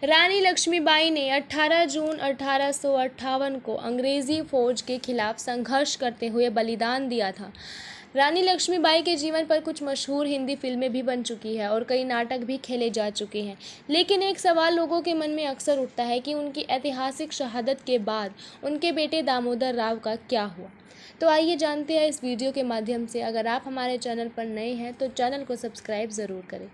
रानी लक्ष्मीबाई ने 18 जून 1858 को अंग्रेजी फौज के खिलाफ संघर्ष करते हुए बलिदान दिया था। रानी लक्ष्मीबाई के जीवन पर कुछ मशहूर हिंदी फिल्में भी बन चुकी है और कई नाटक भी खेले जा चुके हैं। लेकिन एक सवाल लोगों के मन में अक्सर उठता है कि उनकी ऐतिहासिक शहादत के बाद उनके बेटे दामोदर राव का क्या हुआ। तो आइए जानते हैं इस वीडियो के माध्यम से। अगर आप हमारे चैनल पर नए हैं तो चैनल को सब्सक्राइब ज़रूर करें।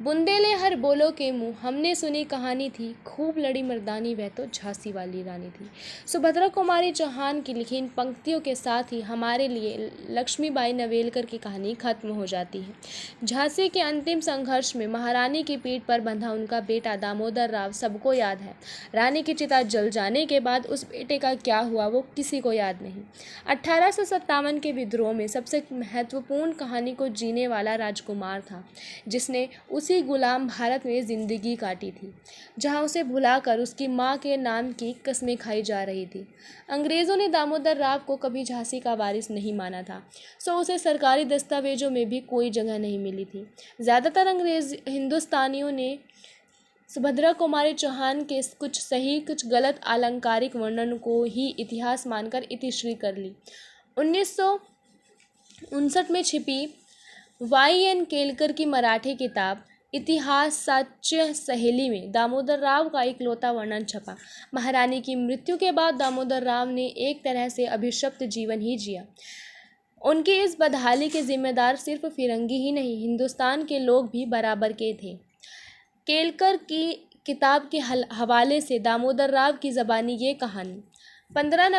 बुंदेले हर बोलो के मुँह, हमने सुनी कहानी थी, खूब लड़ी मर्दानी वह तो झांसी वाली रानी थी। सुभद्रा कुमारी चौहान की लिखी इन पंक्तियों के साथ ही हमारे लिए लक्ष्मीबाई नवेलकर की कहानी खत्म हो जाती है। झांसी के अंतिम संघर्ष में महारानी की पीठ पर बंधा उनका बेटा दामोदर राव सबको याद है। रानी की चिता जल जाने के बाद उस बेटे का क्या हुआ वो किसी को याद नहीं। 1857 के विद्रोह में सबसे महत्वपूर्ण कहानी को जीने वाला राजकुमार था, जिसने उसी गुलाम भारत में ज़िंदगी काटी थी, जहां उसे भुलाकर उसकी माँ के नाम की कस्में खाई जा रही थी। अंग्रेज़ों ने दामोदर राव को कभी झांसी का वारिस नहीं माना था, सो उसे सरकारी दस्तावेजों में भी कोई जगह नहीं मिली थी। ज़्यादातर अंग्रेज़ हिंदुस्तानियों ने सुभद्रा कुमारी चौहान के कुछ सही कुछ गलत आलंकारिक वर्णन को ही इतिहास मानकर इतिश्री कर ली। 1959 में छिपी वाई.एन. केलकर की मराठी किताब इतिहास साच्य सहेली में दामोदर राव का इकलौता वर्णन छपा। महारानी की मृत्यु के बाद दामोदर राव ने एक तरह से अभिशप्त जीवन ही जिया। उनकी इस बदहाली के जिम्मेदार सिर्फ फिरंगी ही नहीं, हिंदुस्तान के लोग भी बराबर के थे। केलकर की किताब के हवाले से दामोदर राव की ज़बानी ये कहानी। 15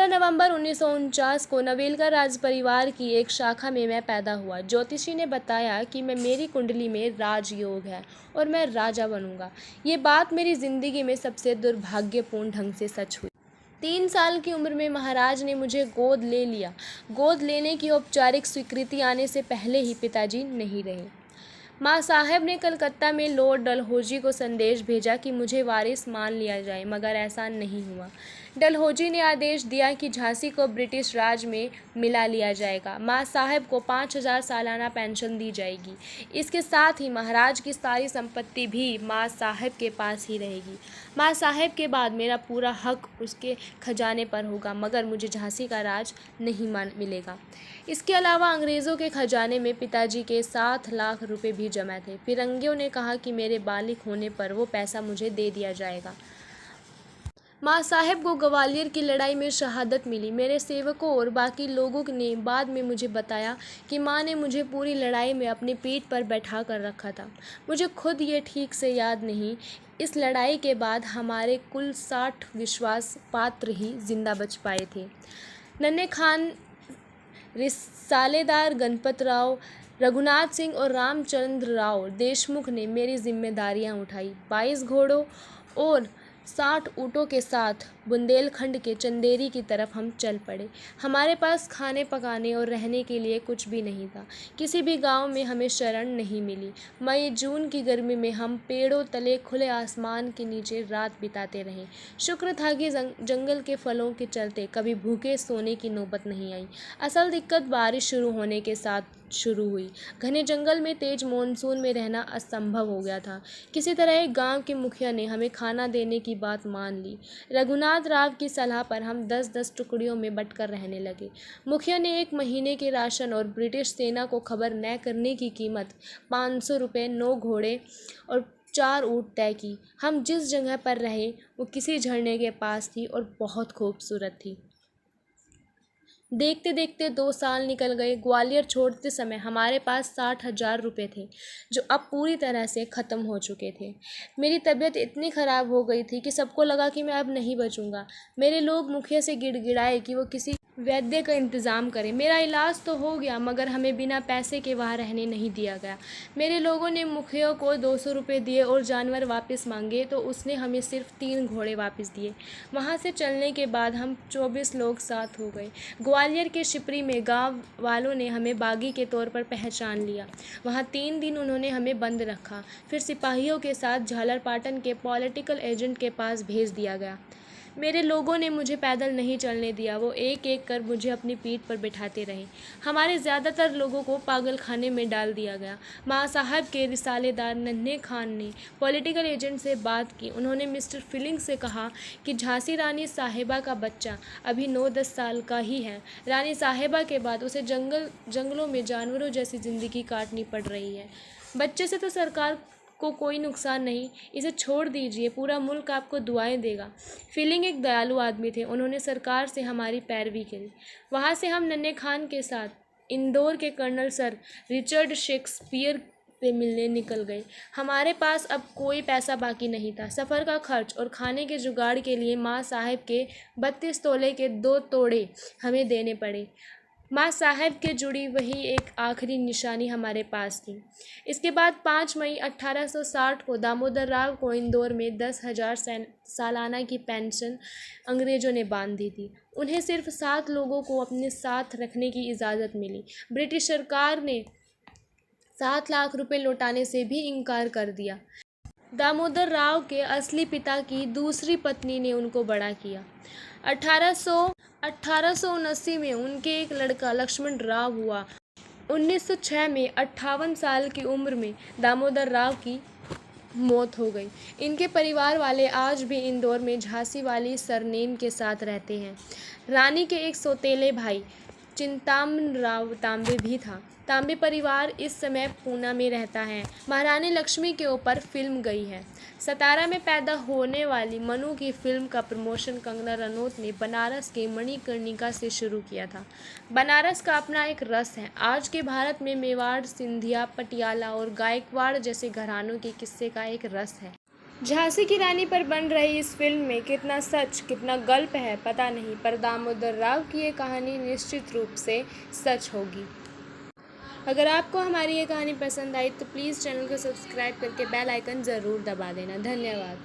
नवंबर 1949 को नवेलकर राज परिवार की एक शाखा में मैं पैदा हुआ। ज्योतिषी ने बताया कि मेरी कुंडली में राजयोग है और मैं राजा बनूंगा। ये बात मेरी ज़िंदगी में सबसे दुर्भाग्यपूर्ण ढंग से सच हुई। 3 साल की उम्र में महाराज ने मुझे गोद ले लिया। गोद लेने की औपचारिक स्वीकृति आने से पहले ही पिताजी नहीं रहे। माँ साहब ने कलकत्ता में लॉर्ड डलहौजी को संदेश भेजा कि मुझे वारिस मान लिया जाए, मगर ऐसा नहीं हुआ। डलहौजी ने आदेश दिया कि झांसी को ब्रिटिश राज में मिला लिया जाएगा। माँ साहब को 5000 सालाना पेंशन दी जाएगी। इसके साथ ही महाराज की सारी संपत्ति भी माँ साहब के पास ही रहेगी। माँ साहब के बाद मेरा पूरा हक उसके खजाने पर होगा, मगर मुझे झांसी का राज नहीं मिलेगा। इसके अलावा अंग्रेज़ों के खजाने में पिताजी के 7 लाख रुपए भी जमा थे। फिरंगियों ने कहा कि मेरे बालिग होने पर वो पैसा मुझे दे दिया जाएगा। माँ साहब को ग्वालियर की लड़ाई में शहादत मिली। मेरे सेवकों और बाकी लोगों ने बाद में मुझे बताया कि माँ ने मुझे पूरी लड़ाई में अपनी पीठ पर बैठा कर रखा था। मुझे खुद ये ठीक से याद नहीं। इस लड़ाई के बाद हमारे कुल 60 विश्वास पात्र ही जिंदा बच पाए थे। नन्हे खान, रिसालेदार गणपत राव, रघुनाथ सिंह और रामचंद्र राव देशमुख ने मेरी जिम्मेदारियां उठाई। 22 घोड़ों और 60 ऊँटों के साथ बुंदेलखंड के चंदेरी की तरफ हम चल पड़े। हमारे पास खाने पकाने और रहने के लिए कुछ भी नहीं था। किसी भी गांव में हमें शरण नहीं मिली। मई जून की गर्मी में हम पेड़ों तले खुले आसमान के नीचे रात बिताते रहे। शुक्र था कि जंगल के फलों के चलते कभी भूखे सोने की नौबत नहीं आई। असल दिक्कत बारिश शुरू होने के साथ शुरू हुई। घने जंगल में तेज मॉनसून में रहना असंभव हो गया था। किसी तरह एक गांव के मुखिया ने हमें खाना देने की बात मान ली। रघुनाथ राव की सलाह पर हम 10-10 टुकड़ियों में बंटकर रहने लगे। मुखिया ने 1 महीने के राशन और ब्रिटिश सेना को खबर न करने की कीमत 500 रुपये, 9 घोड़े और 4 ऊँट तय की। हम जिस जगह पर रहे वो किसी झरने के पास थी और बहुत खूबसूरत थी। देखते देखते 2 साल निकल गए। ग्वालियर छोड़ते समय हमारे पास 60,000 रुपये थे, जो अब पूरी तरह से ख़त्म हो चुके थे। मेरी तबीयत इतनी ख़राब हो गई थी कि सबको लगा कि मैं अब नहीं बचूंगा। मेरे लोग मुखिया से गिड़गिड़ाए कि वो किसी वैद्य का इंतज़ाम करें। मेरा इलाज तो हो गया, मगर हमें बिना पैसे के वहाँ रहने नहीं दिया गया। मेरे लोगों ने मुखिया को 200 रुपये दिए और जानवर वापस मांगे तो उसने हमें सिर्फ 3 घोड़े वापस दिए। वहाँ से चलने के बाद हम 24 लोग साथ हो गए। ग्वालियर के शिपरी में गांव वालों ने हमें बागी के तौर पर पहचान लिया। वहाँ 3 दिन उन्होंने हमें बंद रखा। फिर सिपाहियों के साथ झालरपाटन के पॉलिटिकल एजेंट के पास भेज दिया गया। मेरे लोगों ने मुझे पैदल नहीं चलने दिया, वो एक एक कर मुझे अपनी पीठ पर बिठाते रहे। हमारे ज़्यादातर लोगों को पागल खाने में डाल दिया गया। माँ साहब के रिसालेदार नन्हे खान ने पॉलिटिकल एजेंट से बात की। उन्होंने मिस्टर फीलिंग से कहा कि झांसी रानी साहिबा का बच्चा अभी 9-10 साल का ही है। रानी साहिबा के बाद उसे जंगलों में जानवरों जैसी ज़िंदगी काटनी पड़ रही है। बच्चे से तो सरकार को कोई नुकसान नहीं, इसे छोड़ दीजिए, पूरा मुल्क आपको दुआएं देगा। फीलिंग एक दयालु आदमी थे। उन्होंने सरकार से हमारी पैरवी करी। वहाँ से हम नन्हे खान के साथ इंदौर के कर्नल सर रिचर्ड शेक्सपियर से मिलने निकल गए। हमारे पास अब कोई पैसा बाकी नहीं था। सफ़र का खर्च और खाने के जुगाड़ के लिए माँ साहब के 32 तोले के 2 तोड़े हमें देने पड़े। माँ साहब के जुड़ी वही एक आखिरी निशानी हमारे पास थी। इसके बाद 5 मई 1860 को दामोदर राव को इंदौर में 10,000 सालाना की पेंशन अंग्रेज़ों ने बांध दी थी। उन्हें सिर्फ 7 लोगों को अपने साथ रखने की इजाज़त मिली। ब्रिटिश सरकार ने 7 लाख रुपए लौटाने से भी इनकार कर दिया। दामोदर राव के असली पिता की दूसरी पत्नी ने उनको बड़ा किया। 1879 में उनके एक लड़का लक्ष्मण राव हुआ। 1906 में 58 साल की उम्र में दामोदर राव की मौत हो गई। इनके परिवार वाले आज भी इंदौर में झांसी वाली सरनेम के साथ रहते हैं। रानी के एक सौतेले भाई चिंतामन राव तांबे भी था। तांबे परिवार इस समय पूना में रहता है। महारानी लक्ष्मी के ऊपर फिल्म गई है। सतारा में पैदा होने वाली मनु की फिल्म का प्रमोशन कंगना रनौत ने बनारस के मणिकर्णिका से शुरू किया था। बनारस का अपना एक रस है। आज के भारत में मेवाड़, सिंधिया, पटियाला और गायकवाड़ जैसे घरानों के किस्से का एक रस है। झांसी की रानी पर बन रही इस फिल्म में कितना सच कितना गल्प है पता नहीं, पर दामोदर राव की ये कहानी निश्चित रूप से सच होगी। अगर आपको हमारी ये कहानी पसंद आई तो प्लीज़ चैनल को सब्सक्राइब करके बेल आइकन ज़रूर दबा देना। धन्यवाद।